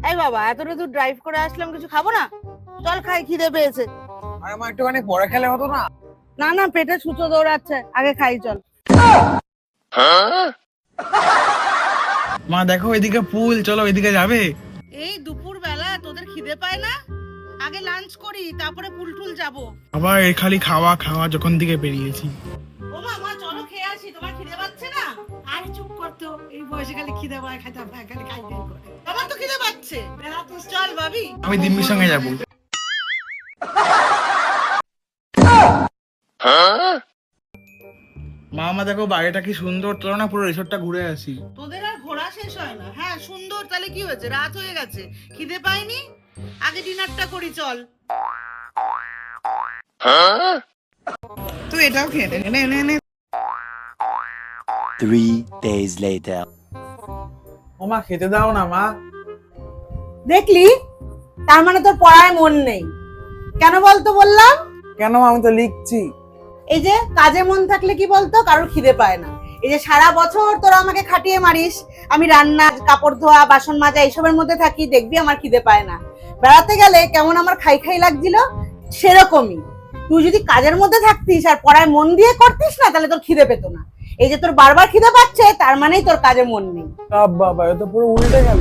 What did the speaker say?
এই বাবা, এতটা দূর ড্রাইভ করে আসলাম, কিছু খাবো না? চল খাই, খিদে পেয়েছে। আর আমার একটুখানি পরে খেলে হতো না? না না, পেটে সুতো দৌড়াচ্ছে, আগে খাই চল। মা দেখো এদিকে পুল, চলো এদিকে যাবে। এই দুপুর বেলা তোদের খিদে পায় না? আগে লাঞ্চ করি, তারপরে পুল টুল যাবো। আবার এই খালি খাওয়া খাওয়া যখন দিকে বেরিয়েছি। ও মা, চলো খেয়ে আসি, তোমার খিদে পাচ্ছে না? আরে চুপ করতো, এই বয়সে খালি খিদে পায়, খাইতে পায়, খালি খাইতে করে। আমার তো খিদে পাচ্ছে। চল ভাবি। আমি দিম্মির সঙ্গে যাবো। মা মা দেখো বাইরেটা কি সুন্দর, চলো না পুরো রিসোর্টটা ঘুরে আসি। তোদের আর ঘোরা শেষ হয় না। হ্যাঁ সুন্দর, তাহলে কি হয়েছে, রাত হয়ে গেছে, খিদে পাইনি? আগে ডিনারটা করি চল। তুই এটাও খেয়ে নে, নে নে নে। 3 days later. ও মা খেতে দাও না মা। দেখলি, তার মানে তোর পড়ায় মন নেই। কেন বলতো বললাম? কেন আমি তো লিখছি। এই যে কাজে মন থাকলে কি বলতো, কারোর খিদে পায় না। এই যে সারা বছর তোরা আমাকে খাটিয়ে মারিস, আমি রান্না, কাপড় ধোয়া, বাসন মাজা এইসবের মধ্যে থাকি, দেখবি আমার খিদে পায় না। বেড়াতে গেলে কেমন আমার খাই খাই লাগছিল, সেরকমই তুই যদি কাজের মধ্যে থাকতিস আর পড়ায় মন দিয়ে করতিস না, তাহলে তোর খিদে পেতো না। এই যে তোর বারবার খিদে পাচ্ছে, তার মানেই তোর কাজে মন নেই। বাবা এ তো পুরো উল্টে গেল।